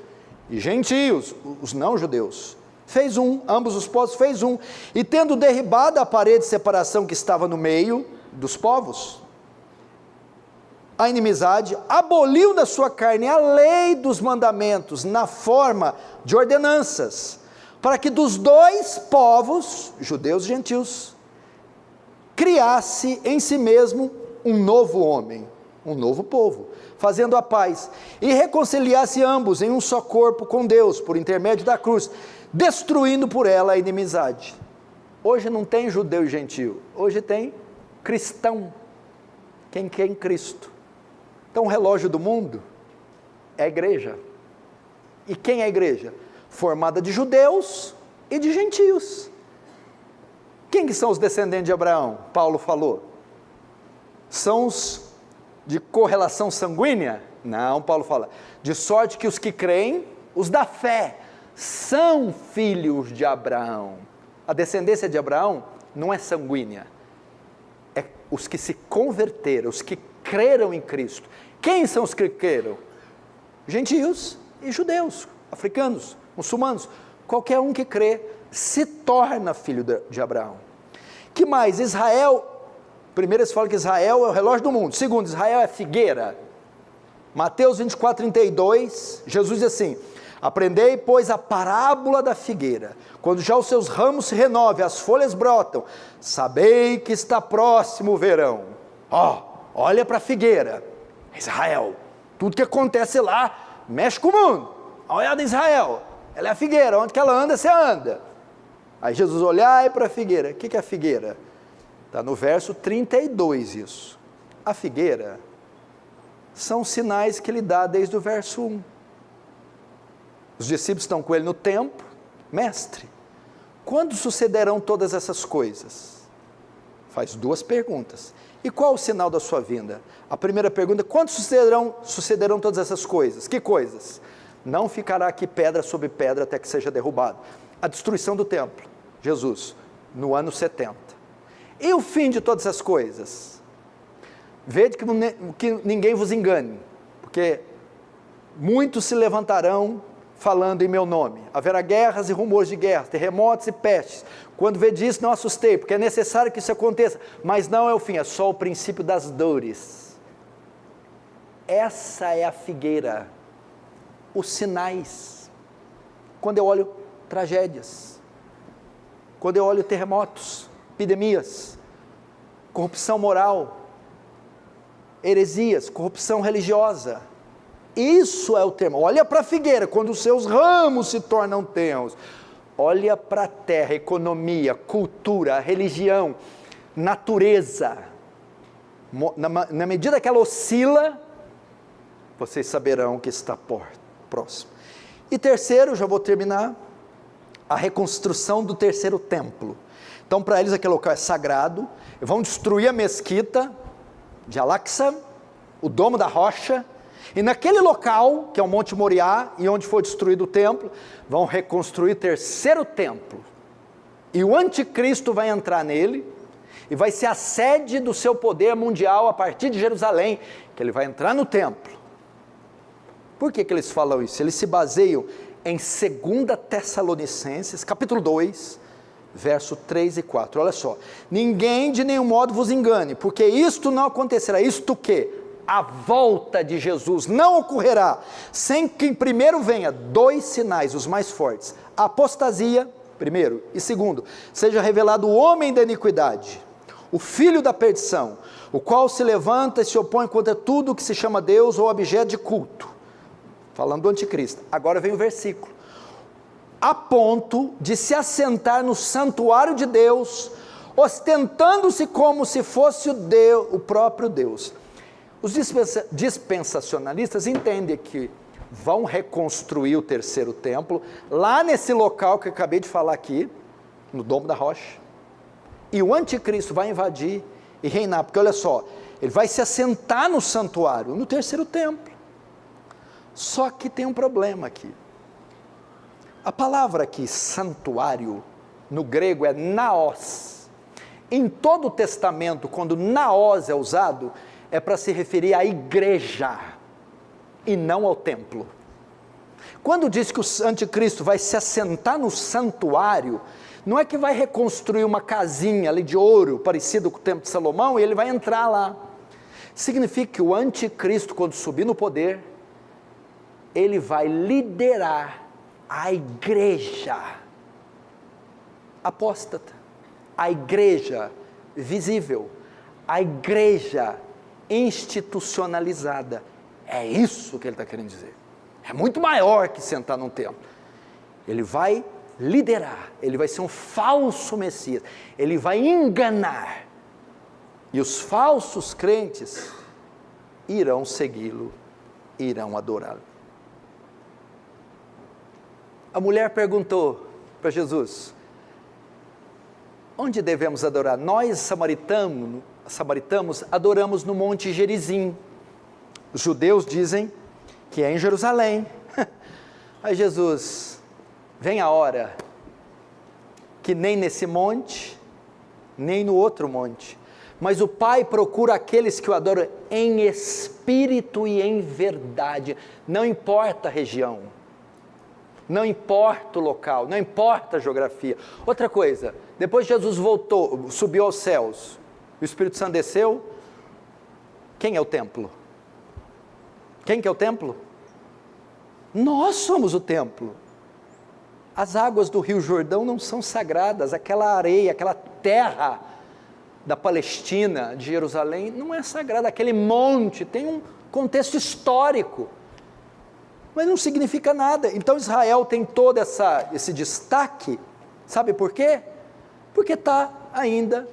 e gentios, os não judeus, fez um, ambos os povos fez um, e tendo derribado a parede de separação que estava no meio dos povos, a inimizade, aboliu da sua carne a lei dos mandamentos, na forma de ordenanças, para que dos dois povos, judeus e gentios, criasse em si mesmo um novo homem, um novo povo, fazendo a paz, e reconciliasse ambos em um só corpo com Deus, por intermédio da cruz, destruindo por ela a inimizade. Hoje não tem judeu e gentio, hoje tem cristão, quem quer em Cristo. Então o relógio do mundo é a igreja. E quem é a igreja? Formada de judeus e de gentios. Quem que são os descendentes de Abraão? Paulo falou. São os de correlação sanguínea? Não, Paulo fala. De sorte que os que creem, os da fé, são filhos de Abraão. A descendência de Abraão não é sanguínea. É os que se converteram, os que creram em Cristo. Quem são os que creram? Gentios e judeus, africanos, muçulmanos. Qualquer um que crê se torna filho de Abraão. Que mais? Israel, primeiro eles falam que Israel é o relógio do mundo. Segundo, Israel é figueira. Mateus 24, 32, Jesus diz assim, aprendei, pois, a parábola da figueira, quando já os seus ramos se renovam, as folhas brotam, sabei que está próximo o verão. Olha para a figueira, Israel, tudo que acontece lá, mexe com o mundo, olha em Israel, ela é a figueira, onde que ela anda, você anda. Aí Jesus olhai para a figueira, o que é a figueira? Está no verso 32 isso. A figueira são sinais que ele dá desde o verso 1. Os discípulos estão com ele no templo, mestre, quando sucederão todas essas coisas? Faz duas perguntas. E qual o sinal da sua vinda? A primeira pergunta, quando sucederão todas essas coisas? Que coisas? Não ficará aqui pedra sobre pedra até que seja derrubado. A destruição do templo, Jesus, no ano 70. E o fim de todas as coisas? Vede que ninguém vos engane, porque muitos se levantarão falando em meu nome. Haverá guerras e rumores de guerras, terremotos e pestes. Quando vede isso, não assustei, porque é necessário que isso aconteça, mas não é o fim, é só o princípio das dores. Essa é a figueira, os sinais. Quando eu olho tragédias, quando eu olho terremotos, epidemias, corrupção moral, heresias, corrupção religiosa, isso é o termo. Olha para a figueira, quando os seus ramos se tornam tenros. Olha para a terra, economia, cultura, religião, natureza. Na medida que ela oscila, vocês saberão que está próximo. E terceiro, já vou terminar, a reconstrução do terceiro templo. Então, para eles aquele local é sagrado, vão destruir a mesquita de Al-Aqsa, o Domo da Rocha, e naquele local, que é o Monte Moriá, e onde foi destruído o templo, vão reconstruir o terceiro templo, e o anticristo vai entrar nele, e vai ser a sede do seu poder mundial a partir de Jerusalém, que ele vai entrar no templo. Por que eles falam isso? Eles se baseiam em 2 Tessalonicenses, capítulo 2, verso 3 e 4, olha só, ninguém de nenhum modo vos engane, porque isto não acontecerá, isto que? A volta de Jesus não ocorrerá, sem que primeiro venha 2 sinais, os mais fortes, a apostasia, primeiro, e segundo, seja revelado o homem da iniquidade, o filho da perdição, o qual se levanta e se opõe contra tudo que se chama Deus ou objeto de culto, falando do anticristo. Agora vem o versículo, a ponto de se assentar no santuário de Deus, ostentando-se como se fosse o próprio Deus. Os dispensacionalistas entendem que vão reconstruir o terceiro templo, lá nesse local que eu acabei de falar aqui, no Domo da Rocha, e o anticristo vai invadir e reinar, porque olha só, ele vai se assentar no santuário, no terceiro templo. Só que tem um problema aqui. A palavra aqui, santuário, no grego é naos. Em todo o Testamento, quando naos é usado, é para se referir à igreja, e não ao templo. Quando diz que o anticristo vai se assentar no santuário, não é que vai reconstruir uma casinha ali de ouro, parecido com o templo de Salomão, e ele vai entrar lá. Significa que o anticristo, quando subir no poder, ele vai liderar a igreja apóstata, a igreja visível, a igreja institucionalizada. É isso que ele está querendo dizer. É muito maior que sentar num templo. Ele vai liderar, ele vai ser um falso Messias, ele vai enganar, e os falsos crentes irão segui-lo, irão adorá-lo. A mulher perguntou para Jesus, onde devemos adorar? Nós, samaritanos, adoramos no Monte Gerizim. Os judeus dizem que é em Jerusalém. Aí Jesus, vem a hora que nem nesse monte, nem no outro monte, mas o Pai procura aqueles que o adoram em espírito e em verdade. Não importa a região, não importa o local, não importa a geografia. Outra coisa, depois Jesus voltou, subiu aos céus, o Espírito Santo desceu, quem é o templo? Quem que é o templo? Nós somos o templo. As águas do Rio Jordão não são sagradas, aquela areia, aquela terra da Palestina, de Jerusalém, não é sagrada, aquele monte tem um contexto histórico, mas não significa nada. Então Israel tem todo esse destaque, sabe por quê? Porque está ainda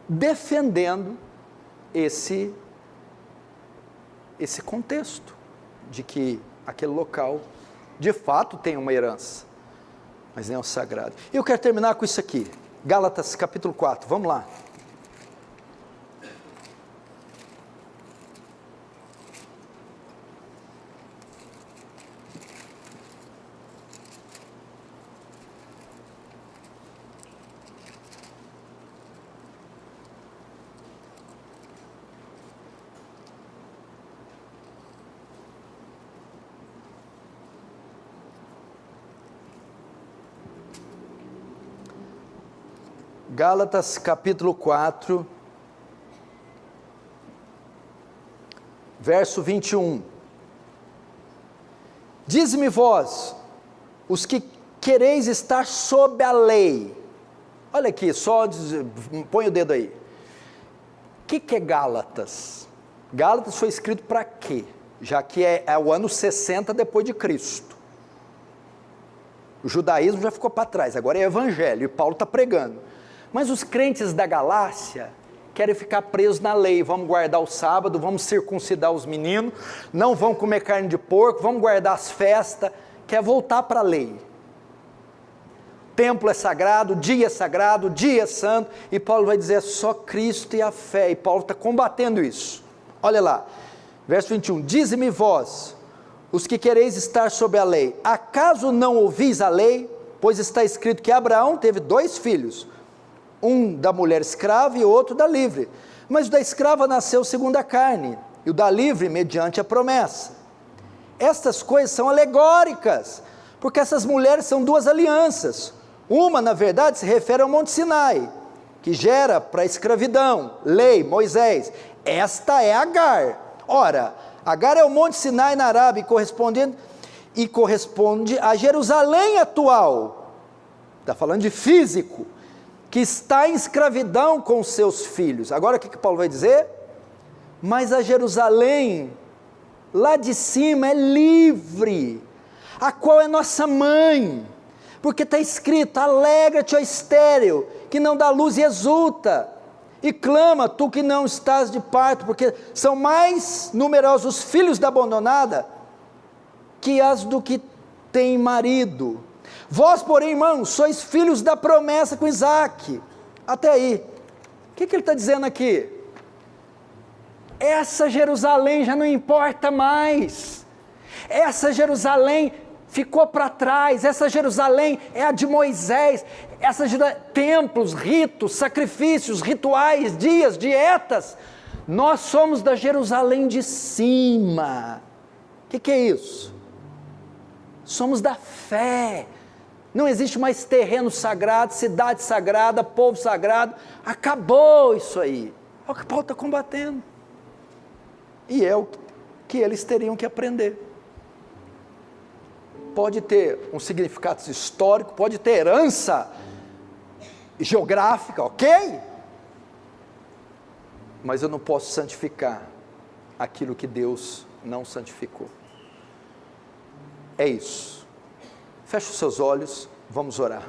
defendendo esse contexto, de que aquele local, de fato, tem uma herança, mas não é o sagrado. E eu quero terminar com isso aqui, Gálatas capítulo 4, vamos lá. Gálatas capítulo 4, verso 21. Dize-me vós, os que quereis estar sob a lei. Olha aqui, põe o dedo aí. O que é Gálatas? Gálatas foi escrito para quê? Já que é o ano 60 depois de Cristo. O judaísmo já ficou para trás, agora é evangelho, e Paulo está pregando. Mas os crentes da Galácia querem ficar presos na lei, vamos guardar o sábado, vamos circuncidar os meninos, não vão comer carne de porco, vamos guardar as festas, quer voltar para a lei. Templo é sagrado, dia é santo, e Paulo vai dizer só Cristo e a fé, e Paulo está combatendo isso. Olha lá, verso 21, dize-me vós, os que quereis estar sob a lei, acaso não ouvis a lei? Pois está escrito que Abraão teve 2 filhos, um da mulher escrava e outro da livre, mas o da escrava nasceu segundo a carne, e o da livre mediante a promessa. Estas coisas são alegóricas, porque essas mulheres são 2 alianças, uma na verdade se refere ao Monte Sinai, que gera para a escravidão, lei, Moisés, esta é Agar. Ora, Agar é o Monte Sinai na Arábia, e corresponde a Jerusalém atual, está falando de físico, que está em escravidão com seus filhos. Agora o que Paulo vai dizer? Mas a Jerusalém, lá de cima é livre, a qual é nossa mãe, porque está escrito, alegra-te, ó estéril, que não dá luz e exulta, e clama, tu que não estás de parto, porque são mais numerosos os filhos da abandonada, que as do que tem marido. Vós, porém, irmãos, sois filhos da promessa com Isaac. Até aí, o que ele está dizendo aqui? Essa Jerusalém já não importa mais, essa Jerusalém ficou para trás, essa Jerusalém é a de Moisés, templos, ritos, sacrifícios, rituais, dias, dietas, nós somos da Jerusalém de cima. O que é isso? Somos da fé. Não existe mais terreno sagrado, cidade sagrada, povo sagrado, acabou isso aí. É o que Paulo está combatendo, e é o que eles teriam que aprender. Pode ter um significado histórico, pode ter herança geográfica, ok? Mas eu não posso santificar aquilo que Deus não santificou. É isso. Feche os seus olhos, vamos orar.